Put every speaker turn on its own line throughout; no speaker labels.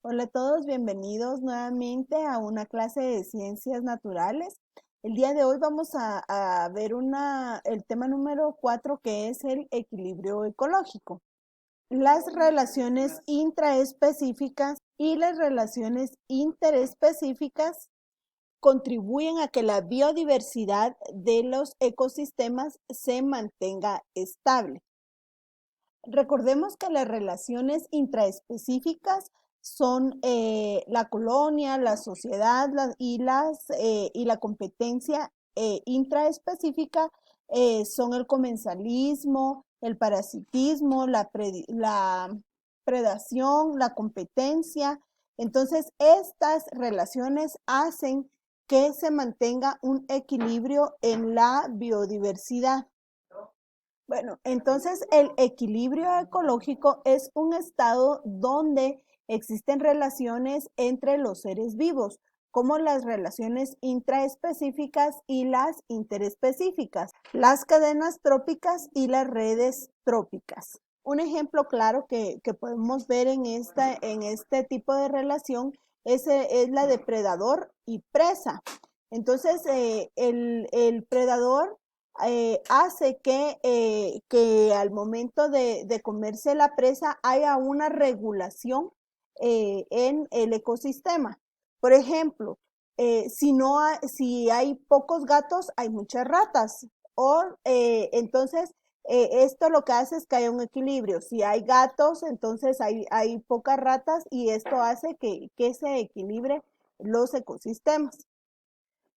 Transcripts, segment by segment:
Hola a todos, bienvenidos nuevamente a una clase de ciencias naturales. El día de hoy vamos a ver el tema número 4 que es el equilibrio ecológico. Las relaciones intraespecíficas y las relaciones interespecíficas contribuyen a que la biodiversidad de los ecosistemas se mantenga estable. Recordemos que las relaciones intraespecíficas son la colonia, la sociedad y la competencia intraespecífica son el comensalismo, el parasitismo, la predación, la competencia. Entonces, estas relaciones hacen que se mantenga un equilibrio en la biodiversidad. Bueno, entonces el equilibrio ecológico es un estado donde existen relaciones entre los seres vivos, como las relaciones intraespecíficas y las interespecíficas, las cadenas trópicas y las redes trópicas. Un ejemplo claro que podemos ver en este tipo de relación es la de predador y presa. Entonces, el predador hace que al momento de comerse la presa haya una regulación en el ecosistema. Por ejemplo, si hay pocos gatos, hay muchas ratas. Entonces, esto lo que hace es que haya un equilibrio. Si hay gatos, entonces hay pocas ratas y esto hace que se equilibre los ecosistemas.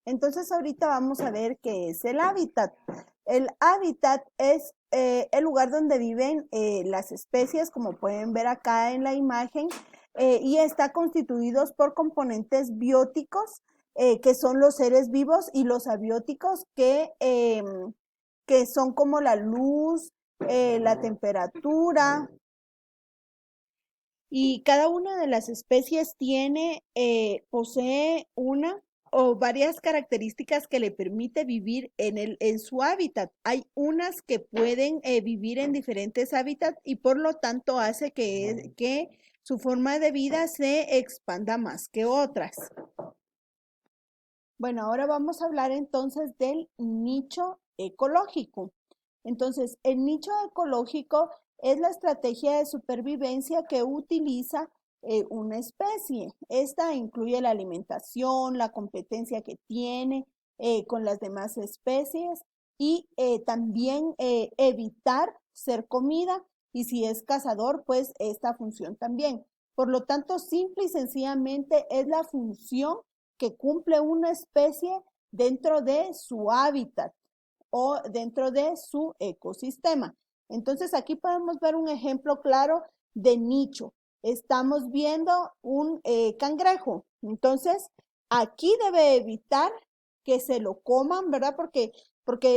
Entonces ahorita vamos a ver qué es el hábitat. El hábitat es el lugar donde viven las especies, como pueden ver acá en la imagen, y está constituido por componentes bióticos, que son los seres vivos, y los abióticos, que son como la luz, la temperatura, y cada una de las especies posee una o varias características que le permite vivir en su hábitat. Hay unas que pueden vivir en diferentes hábitats y por lo tanto hace que su forma de vida se expanda más que otras. Bueno, ahora vamos a hablar entonces del nicho ecológico. Entonces, el nicho ecológico es la estrategia de supervivencia que utiliza una especie. Esta incluye la alimentación, la competencia que tiene con las demás especies y también evitar ser comida, y si es cazador, pues esta función también. Por lo tanto, simple y sencillamente es la función que cumple una especie dentro de su hábitat o dentro de su ecosistema. Entonces aquí podemos ver un ejemplo claro de nicho. Estamos viendo un cangrejo. Entonces aquí debe evitar que se lo coman, ¿verdad? Porque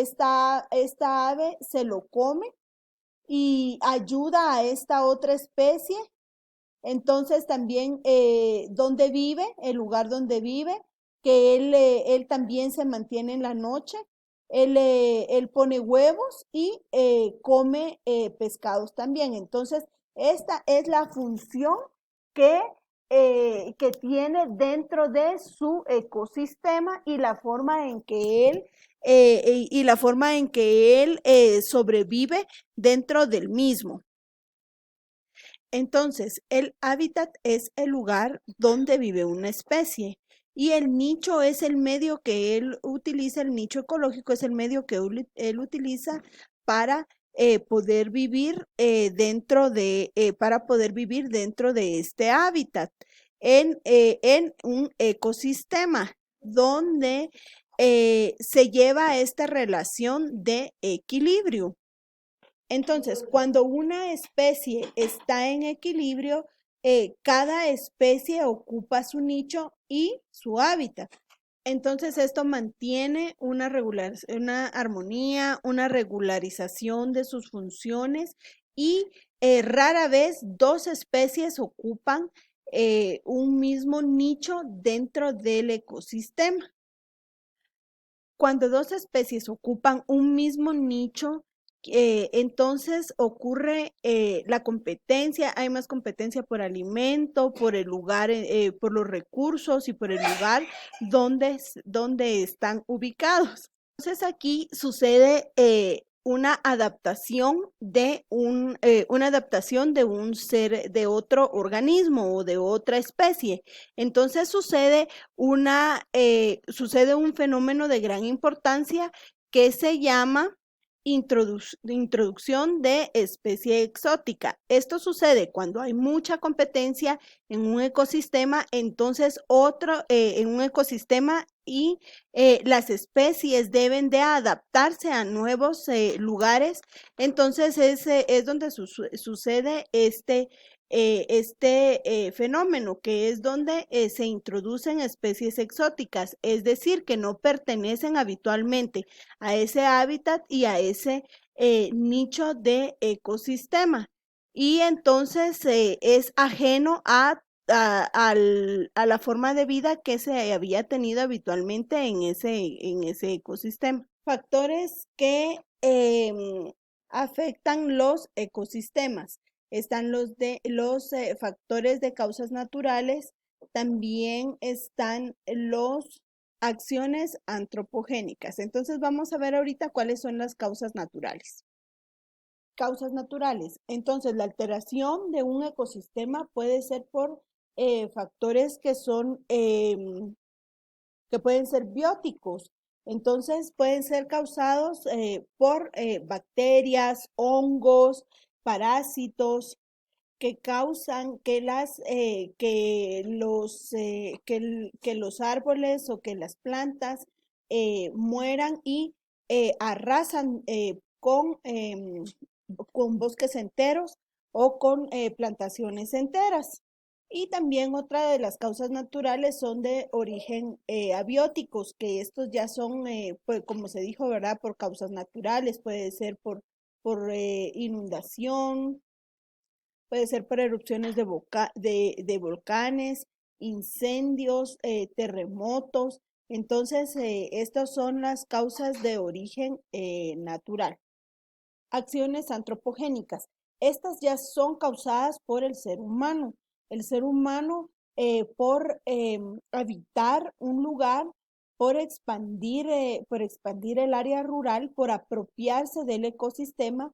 esta ave se lo come y ayuda a esta otra especie. Entonces también donde vive, el lugar donde vive, que él también se mantiene en la noche. Él pone huevos y come pescados también. Entonces, esta es la función que, que tiene dentro de su ecosistema y la forma en que él sobrevive dentro del mismo. Entonces, el hábitat es el lugar donde vive una especie y el nicho es el medio que él utiliza, el nicho ecológico es el medio que él utiliza para poder vivir para poder vivir dentro de este hábitat en un ecosistema donde se lleva esta relación de equilibrio. Entonces, cuando una especie está en equilibrio, cada especie ocupa su nicho y su hábitat. Entonces, esto mantiene una armonía, una regularización de sus funciones y rara vez dos especies ocupan un mismo nicho dentro del ecosistema. Cuando dos especies ocupan un mismo nicho, entonces ocurre la competencia, hay más competencia por alimento, por el lugar, por los recursos y por el lugar donde están ubicados. Entonces aquí sucede una adaptación de un ser, de otro organismo o de otra especie. Entonces sucede un fenómeno de gran importancia que se llama introducción de especie exótica. Esto sucede cuando hay mucha competencia en un ecosistema, entonces en un ecosistema y las especies deben de adaptarse a nuevos lugares. Entonces es donde sucede este fenómeno, que es donde se introducen especies exóticas, es decir, que no pertenecen habitualmente a ese hábitat y a ese nicho de ecosistema. Y entonces es ajeno a la forma de vida que se había tenido habitualmente en ese ecosistema. Factores que afectan los ecosistemas. Están los factores de causas naturales, también están los acciones antropogénicas. Entonces vamos a ver ahorita cuáles son las causas naturales. Causas naturales. Entonces, la alteración de un ecosistema puede ser por factores que pueden ser bióticos. Entonces, pueden ser causados por bacterias, hongos, parásitos que causan que los árboles o que las plantas mueran y arrasan con bosques enteros o con plantaciones enteras. Y también otra de las causas naturales son de origen abióticos, que estos ya son, pues, como se dijo, ¿verdad? Por causas naturales, puede ser por inundación, puede ser por erupciones de volcanes, incendios, terremotos. Entonces, estas son las causas de origen natural. Acciones antropogénicas. Estas ya son causadas por el ser humano. El ser humano por habitar un lugar, por expandir el área rural, por apropiarse del ecosistema,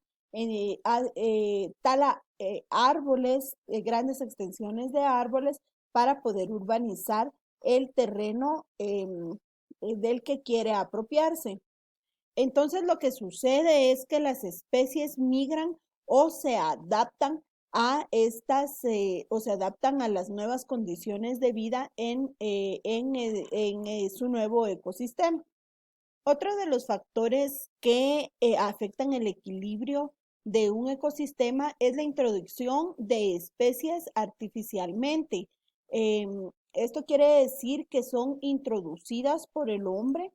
tala árboles, grandes extensiones de árboles para poder urbanizar el terreno del que quiere apropiarse. Entonces lo que sucede es que las especies migran o se adaptan o se adaptan a las nuevas condiciones de vida en su nuevo ecosistema. Otro de los factores que afectan el equilibrio de un ecosistema es la introducción de especies artificialmente. Esto quiere decir que son introducidas por el hombre.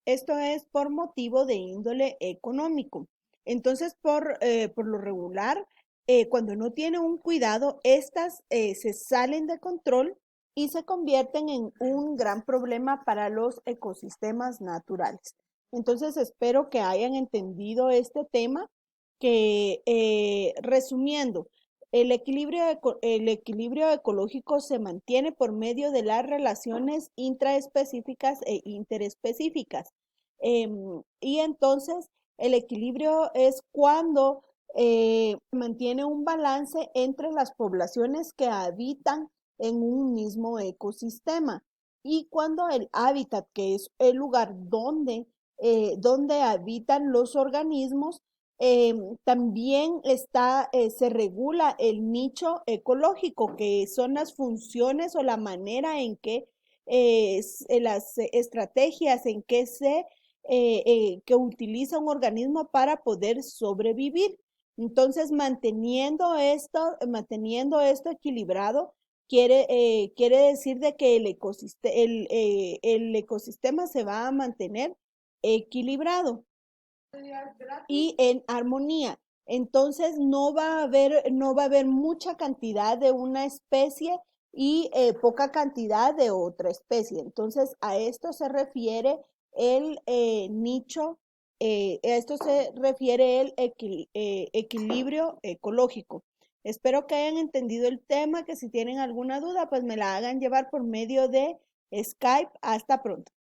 Esto es por motivo de índole económico. Entonces, por lo regular, cuando no tiene un cuidado, estas se salen de control y se convierten en un gran problema para los ecosistemas naturales. Entonces, espero que hayan entendido este tema, que resumiendo, el equilibrio ecológico se mantiene por medio de las relaciones intraespecíficas e interespecíficas. Y entonces el equilibrio es cuando mantiene un balance entre las poblaciones que habitan en un mismo ecosistema y cuando el hábitat, que es el lugar donde habitan los organismos, también se regula el nicho ecológico, que son las funciones o la manera en que las estrategias en que utiliza un organismo para poder sobrevivir. Entonces, manteniendo esto equilibrado, quiere decir de que el ecosistema se va a mantener equilibrado y en armonía. Entonces no va a haber mucha cantidad de una especie y poca cantidad de otra especie. Entonces a esto se refiere el nicho A esto se refiere el equilibrio ecológico. Espero que hayan entendido el tema, que si tienen alguna duda, pues me la hagan llevar por medio de Skype. Hasta pronto.